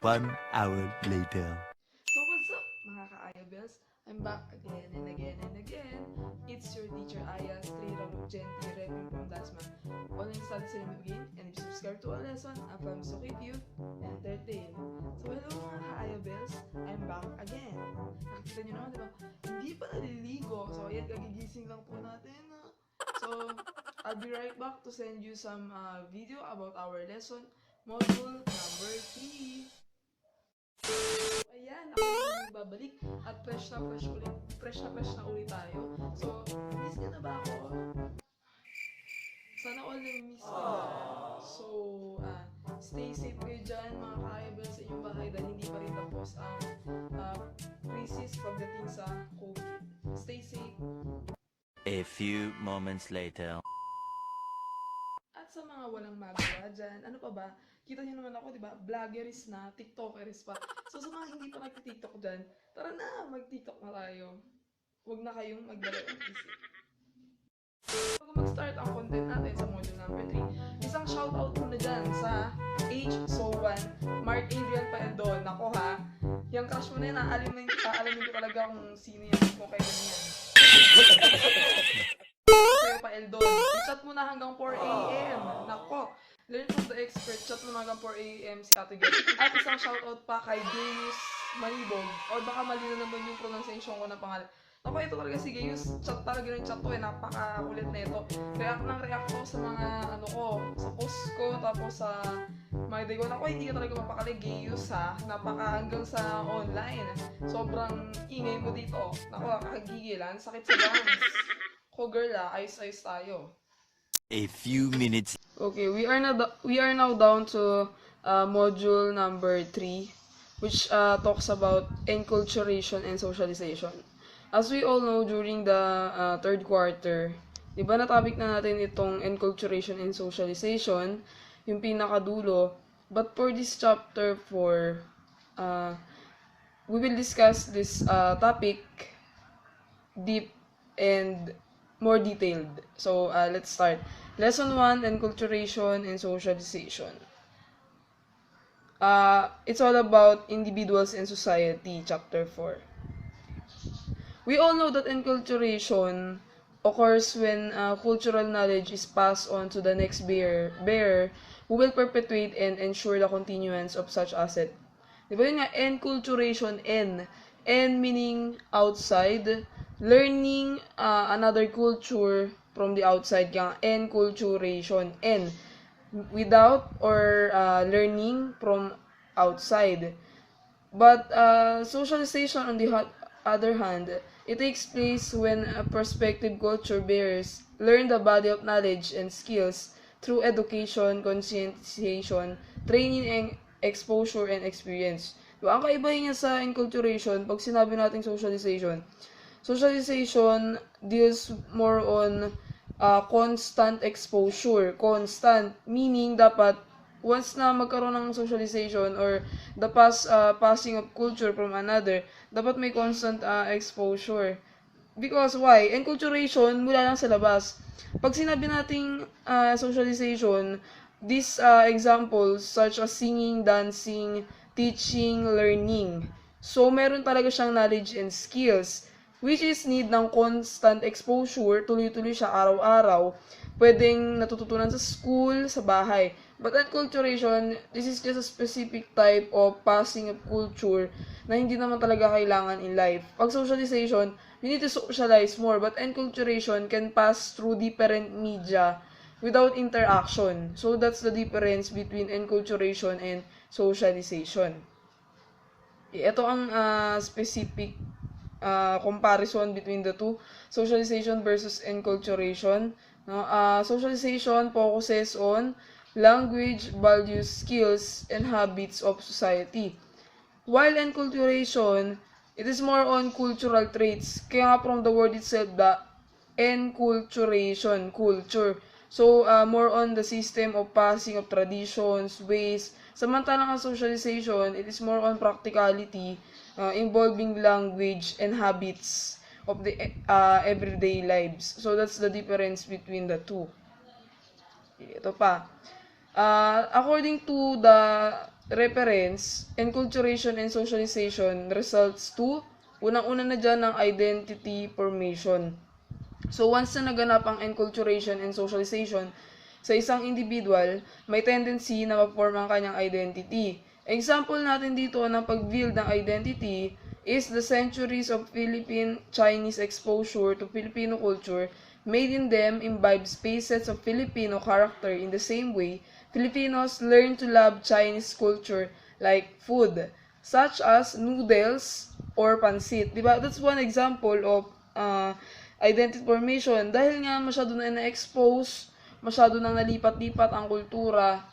1 hour later. So what's up mga ka-Ayah Bells? I'm back again and again and again. It's your teacher Ayah, straight out of Genti, repping from Dasma. Online studies sa begin, and if you subscribe to our lesson, I promise to keep you entertained. So hello mga ka-Ayah Bells, I'm back again. Nakikita nyo naman, diba? Hindi pa naliligo. So ayan, kagigising lang po natin. So, I'll be right back to send you some video about our lesson, module number 3. Ayan, ako na nagbabalik at fresh na fresh na ulit tayo. So, miss niyo na ba ako? Sana all na-miss nyo. So, stay safe kayo dyan mga ka-Ayah sa inyong bahay dahil hindi pa rin tapos ang crisis pagdating sa COVID. Stay safe. A few moments later. At sa mga walang magawa dyan, ano pa ba? Kita nyo naman ako, di ba? Vloggeris na, TikTokeris pa. So sa mga hindi pa nag-TikTok dyan, tara na, mag-TikTok na tayo. Huwag na kayong magdala ng isip. Bago mag-start ang content natin sa module number 3, isang shoutout muna dyan sa H.So1, Mark Adrian Paeldon. Nako ha, yung crush mo na yun, alamin ko talaga kung sino yan, kung kailan yan. Sa'yo Paeldon, i-chat mo na hanggang 4 a.m. Nako, learn from the expert, chat mo na hanggang 4 a.m. si category. At isang shoutout pa kay Gaius Manibog, or baka mali na naman yung pronunciation ko ng pangalan. Ako, ito talaga si Gaius, chat talaga ng chat to eh, napaka-kulit na ito. React ko sa mga ano ko, sa post ko, tapos sa my day ko. Ako, hindi ka talaga mapakali, Gaius ha, hanggang sa online. Sobrang ingay mo dito. Ako, kakagigilan, sakit sa bangs. Ko girl ayos-ayos tayo. A few minutes. Okay, we are now down to module number 3, which talks about enculturation and socialization. As we all know, during the third quarter, di ba na-topic na natin itong enculturation and socialization, yung pinakadulo. But for this chapter 4, we will discuss this topic deep and more detailed. So, let's start. Lesson 1, Enculturation and Socialization. It's all about individuals and society, chapter 4. We all know that enculturation occurs when cultural knowledge is passed on to the next bearer who will perpetuate and ensure the continuance of such asset. Di ba yun nga, enculturation, N meaning outside, learning another culture from the outside, kaya enculturation, N, without or learning from outside. But socialization on the other hand, it takes place when a prospective culture bearers learn the body of knowledge and skills through education, conscientization, training, and exposure and experience. Diba? Ang kaiba niya sa enculturation, pag sinabi natin socialization deals more on constant exposure. Constant, meaning dapat once na magkaroon ng socialization or the passing of culture from another, dapat may constant exposure. Because why? Enculturation, mula lang sa labas. Pag sinabi nating socialization, these examples such as singing, dancing, teaching, learning. So, meron talaga siyang knowledge and skills, which is need ng constant exposure, tuloy-tuloy siya araw-araw. Pwedeng natututunan sa school, sa bahay. But enculturation, this is just a specific type of passing of culture na hindi naman talaga kailangan in life. Pag socialization, you need to socialize more, but enculturation can pass through different media without interaction. So that's the difference between enculturation and socialization. Ito ang specific comparison between the two, socialization versus enculturation. No? Socialization focuses on language, values, skills, and habits of society. While enculturation, it is more on cultural traits. Kaya nga from the word itself, the enculturation, culture. So, more on the system of passing of traditions, ways. Samantalang ang socialization, it is more on practicality, involving language and habits of the everyday lives. So, that's the difference between the two. Ito pa. According to the reference, enculturation and socialization results to, unang-una na dyan, ng identity formation. So, once na naganap ang enculturation and socialization sa isang individual, may tendency na ma-form ang kanyang identity. Example natin dito ng pag-build ng identity is the centuries of Philippine-Chinese exposure to Filipino culture made in them imbibe spaces of Filipino character. In the same way, Filipinos learn to love Chinese culture like food, such as noodles or pansit. Diba? That's one example of identity formation. Dahil nga masyado na na-expose, masyado nang nalipat-lipat ang kultura,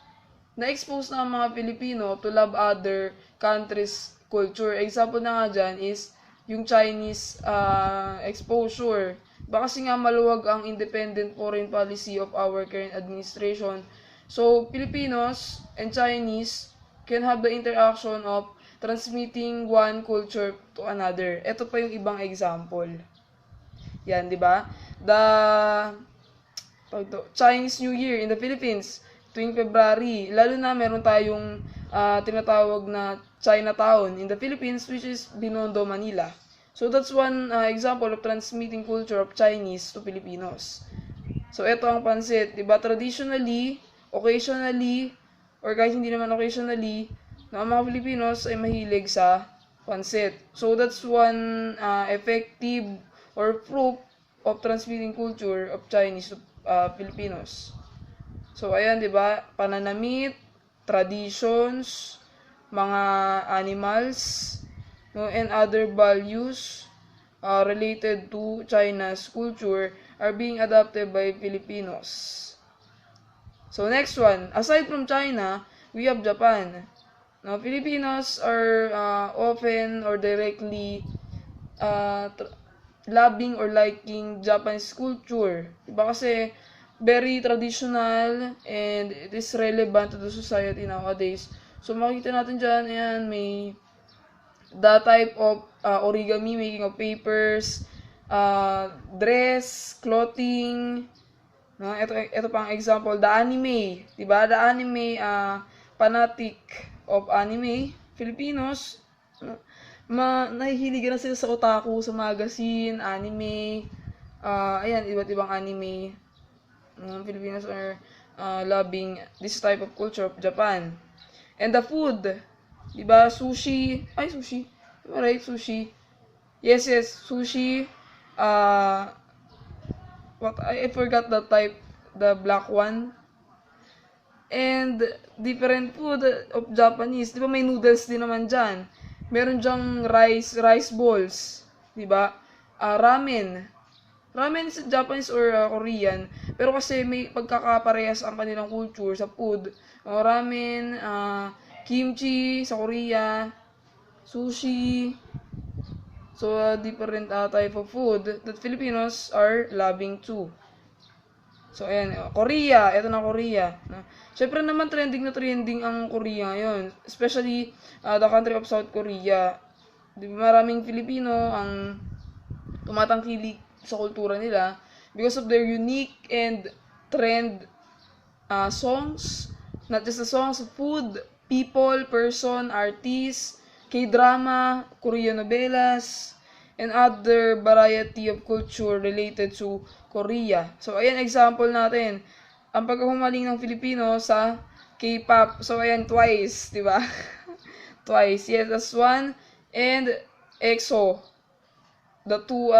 na-expose na ang mga Pilipino to love other countries' culture. Example na nga dyan is yung Chinese exposure. Baka kasi nga maluwag ang independent foreign policy of our current administration. So, Filipinos and Chinese can have the interaction of transmitting one culture to another. Ito pa yung ibang example. Yan, di ba? Chinese New Year in the Philippines, tuwing February, lalo na meron tayong tinatawag na Chinatown in the Philippines, which is Binondo, Manila. So, that's one example of transmitting culture of Chinese to Filipinos. So, ito ang pansit. Diba? Traditionally, occasionally, or kahit hindi naman occasionally, na ang mga Filipinos ay mahilig sa pansit. So, that's one effective or proof of transmitting culture of Chinese to Filipinos. So, ayan, diba? Pananamit, traditions, mga animals, no, and other values related to China's culture are being adopted by Filipinos. So, next one. Aside from China, we have Japan. Now, Filipinos are often or directly loving or liking Japanese culture. Diba kasi very traditional and it is relevant to the society nowadays. So, makikita natin dyan, ayan, may the type of origami, making of papers, dress, clothing, no? Ito pang example, the anime, diba? The anime, fanatic of anime, Filipinos, nahihiligan na sila sa otaku, sa magazine, anime, ayan, iba't ibang anime. Filipinos are loving this type of culture of Japan. And the food, diba, sushi, right, sushi, yes, sushi, I forgot the type, the black one, and different food of Japanese, diba, may noodles din naman dyan, meron dyang rice balls, diba, ramen is Japanese or Korean, pero kasi may pagkakaparehas ang kanilang culture sa food, ramen, kimchi sa Korea, sushi. So, different type of food that Filipinos are loving too. So, ayan, Korea. Ito na Korea. Siyempre naman, trending ang Korea ngayon. Especially, the country of South Korea. Maraming Filipino ang tumatangkilik sa kultura nila because of their unique and trend songs. Not just the songs, food, people, person, artists, K-drama, Korean novelas, and other variety of culture related to Korea. So, ayan, example natin. Ang pagkahumaling ng Filipino sa K-pop. So, ayan, Twice, di ba? Twice. Yes, that's one. And EXO. The two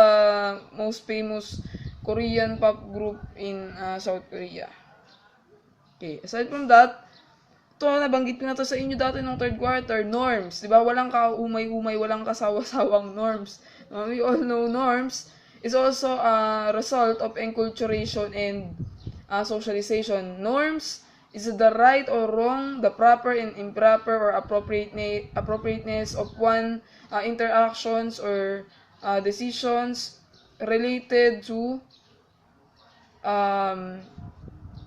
most famous Korean pop group in South Korea. Okay, aside from that, ito, nabanggit ko na to sa inyo dati ng third quarter, norms. Diba? Walang kaumay-umay, walang kasawa-sawang norms. We all know norms is also a result of enculturation and socialization. Norms is the right or wrong, the proper and improper or appropriateness of one interactions or decisions related to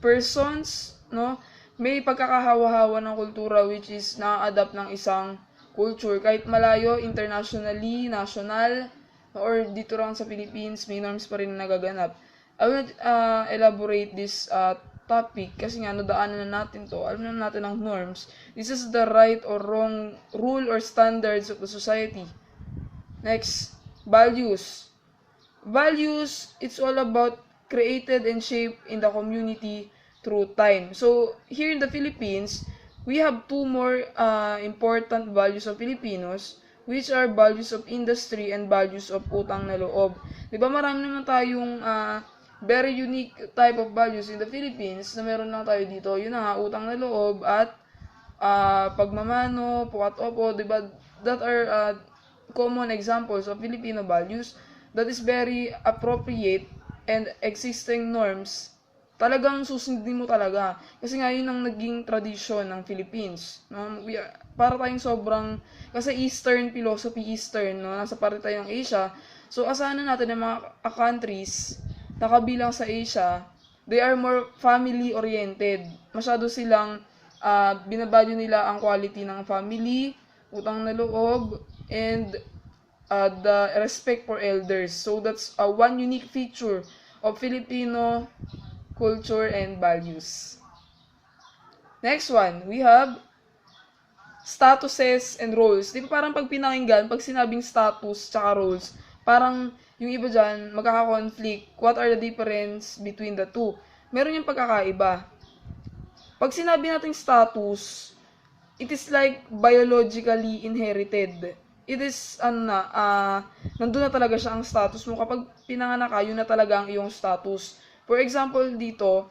persons, no? May pagkakahawa-hawa ng kultura which is na-adapt ng isang culture. Kahit malayo, internationally, national, or dito lang sa Philippines, may norms pa rin na nagaganap. I will elaborate this topic kasi nga nadaanan na natin to, alam na natin ang norms. This is the right or wrong rule or standards of the society. Next, values. Values, it's all about created and shaped in the community through time. So, here in the Philippines, we have two more important values of Filipinos, which are values of industry and values of utang na loob. Diba marami naman tayong very unique type of values in the Philippines na meron lang tayo dito. Yun na nga, utang na loob at pagmamano, pukat opo, diba? That are common examples of Filipino values that is very appropriate and existing norms. Talagang susundin mo talaga. Kasi nga yun ang naging tradisyon ng Philippines. No? Para tayong sobrang, kasi Eastern philosophy, Eastern, no? Nasa parte tayo ng Asia. So, asahan na natin ng mga countries na kabilang sa Asia, they are more family-oriented. Masyado silang binavalue nila ang quality ng family, utang na loob, and the respect for elders. So, that's one unique feature of Filipino culture and values. Next one, we have statuses and roles. Di ba parang pag pinakinggan, pag sinabing status tsaka roles, parang yung iba dyan, magkaka-conflict. What are the difference between the two? Meron yung pagkakaiba. Pag sinabi natin status, it is like biologically inherited. It is, nandun na talaga siya ang status mo. Kapag pinanganak ka, yun na talaga ang iyong status. For example, dito,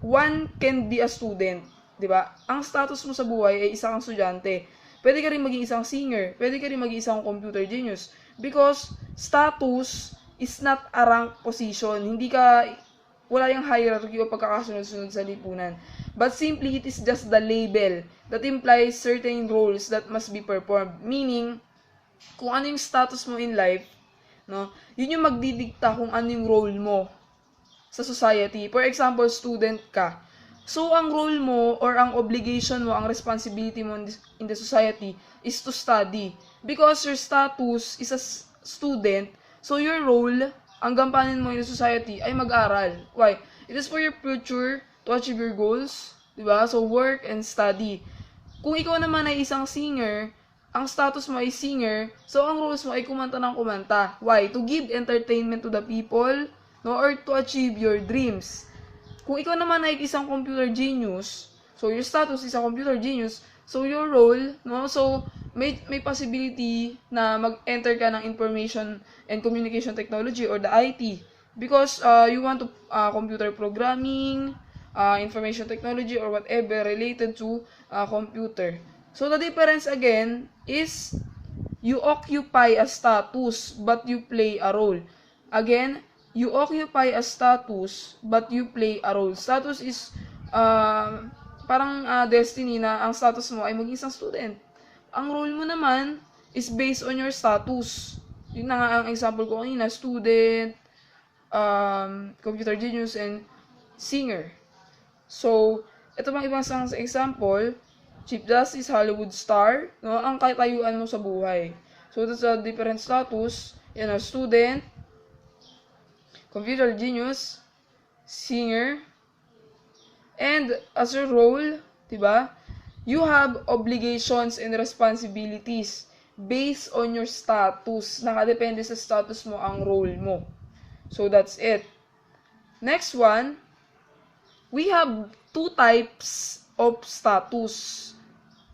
one can be a student, di ba? Ang status mo sa buhay ay isa kang estudyante. Pwede ka rin maging isang singer, pwede ka rin maging isang computer genius. Because status is not a rank position. Wala yung hierarchy o pagkakasunod-sunod sa lipunan. But simply, it is just the label that implies certain roles that must be performed. Meaning, kung ano yung status mo in life, no, yun yung magdidikta kung ano yung role mo sa society. For example, student ka. So, ang role mo or ang obligation mo, ang responsibility mo in the society is to study. Because your status is a student, so your role, ang gampanin mo in the society ay mag-aral. Why? It is for your future to achieve your goals, diba? So, work and study. Kung ikaw naman ay isang singer, ang status mo ay singer, so ang roles mo ay kumanta ng kumanta. Why? To give entertainment to the people, no, or to achieve your dreams. Kung ikaw naman ay isang computer genius, so your status is a computer genius, so your role, no, so may possibility na mag-enter ka ng information and communication technology or the IT because you want to computer programming, information technology or whatever related to computer. So, the difference again is you occupy a status but you play a role. Again, you occupy a status but you play a role. Status is parang destiny na ang status mo ay maging isang student. Ang role mo naman is based on your status. Yun na nga ang example ko kanina, student, computer genius, and singer. So, ito bang ibang isang example, Chief Justice, Hollywood star, no, ang katayuan mo sa buhay. So, that's a different status. Yan, a student, computer genius, singer, and as your role, diba, you have obligations and responsibilities based on your status. Nakadepende sa status mo ang role mo. So, that's it. Next one, we have two types of status.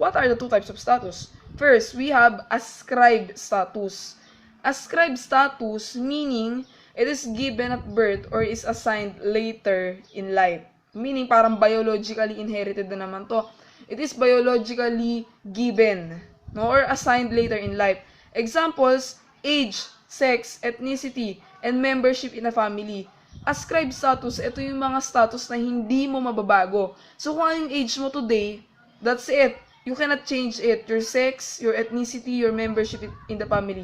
What are the two types of status? First, we have ascribed status. Ascribed status meaning it is given at birth or is assigned later in life. Meaning parang biologically inherited na naman to. It is biologically given, no, or assigned later in life. Examples, age, sex, ethnicity, and membership in a family. Ascribed status, ito yung mga status na hindi mo mababago. So kung anong age mo today, that's it. You cannot change it. Your sex, your ethnicity, your membership in the family.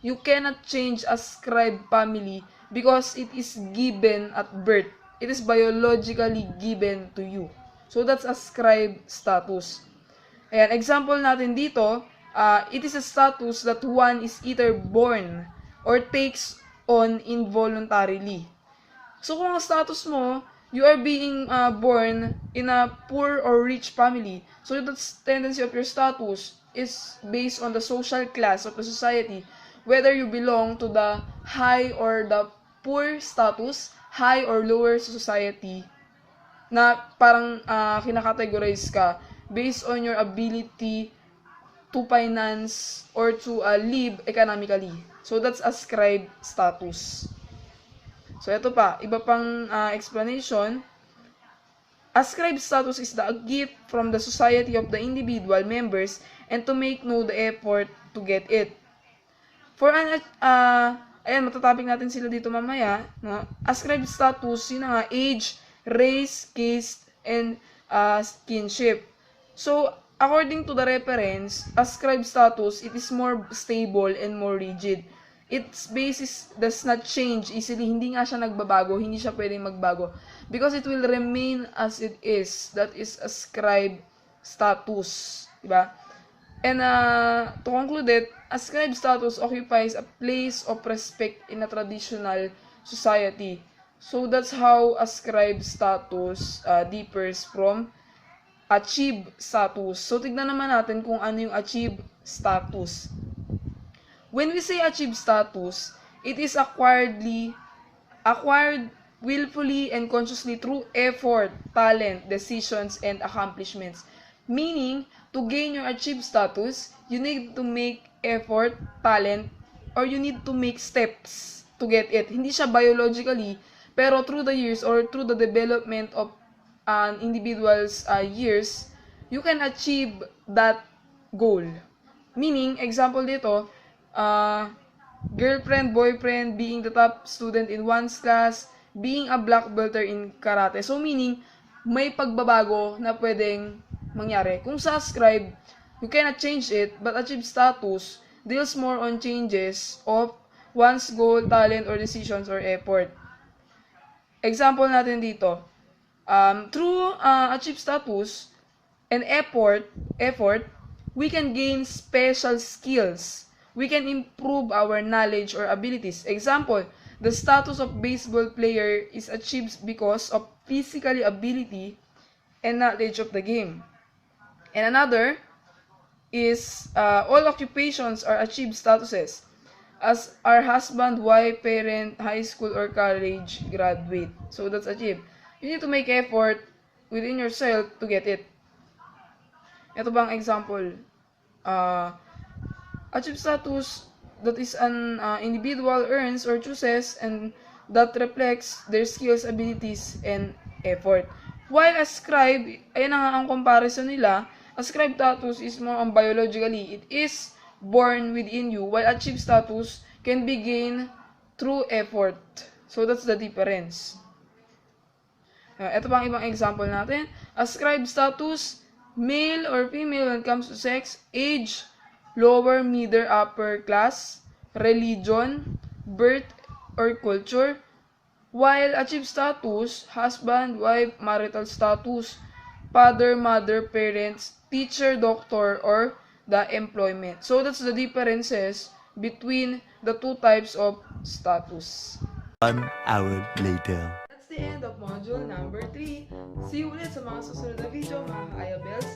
You cannot change ascribed family because it is given at birth. It is biologically given to you. So that's ascribed status. Ayan, example natin dito, it is a status that one is either born or takes on involuntarily. So kung ang status mo, you are being born in a poor or rich family. So the tendency of your status is based on the social class of the society. Whether you belong to the high or the poor status, high or lower society, na parang kinakategorize ka based on your ability to finance or to live economically. So that's ascribed status. So ito pa, iba pang explanation. Ascribed status is the gift from the society of the individual members and to make no the effort to get it. For an ayan, matatopic natin sila dito mamaya, no? Ascribed status, yun nga, age, race, caste, and kinship. So, according to the reference, ascribed status, it is more stable and more rigid. Its basis does not change easily. Hindi nga siya nagbabago, hindi siya pwedeng magbago. Because it will remain as it is. That is ascribed status. Diba? And to conclude it, ascribed status occupies a place of respect in a traditional society. So that's how ascribed status differs from achieved status. So tignan naman natin kung ano yung achieved status. When we say achieved status, it is acquired willfully and consciously through effort, talent, decisions, and accomplishments. Meaning, to gain your achieved status, you need to make effort, talent, or you need to make steps to get it. Hindi siya biologically, pero through the years or through the development of an individual's years, you can achieve that goal. Meaning, example dito, girlfriend, boyfriend, being the top student in one's class, being a black belter in karate. So, meaning, may pagbabago na pwedeng mangyari. Kung sa ascribe, you cannot change it, but achieve status deals more on changes of one's goal, talent, or decisions, or effort. Example natin dito. Through achieve status and effort, we can gain special skills. We can improve our knowledge or abilities. Example, the status of baseball player is achieved because of physical ability and knowledge of the game. And another is all occupations are achieved statuses, as our husband, wife, parent, high school, or college graduate. So that's achieved. You need to make effort within yourself to get it. Ito bang example? Achieve status that is an individual earns or chooses and that reflects their skills, abilities, and effort. While ascribe, ayun na nga ang comparison nila, ascribed status is more on biologically. It is born within you, while achieved status can be gained through effort. So that's the difference. Ito pang ibang example natin. Ascribed status, male or female when it comes to sex, age, lower, middle, upper class, religion, birth, or culture. While achieved status, husband, wife, marital status, father, mother, parents, teacher, doctor, or the employment. So that's the differences between the two types of status. 1 hour later. That's the end of module number 3. See you ulit sa mga susunod na video, mga ka-Ayah Bells.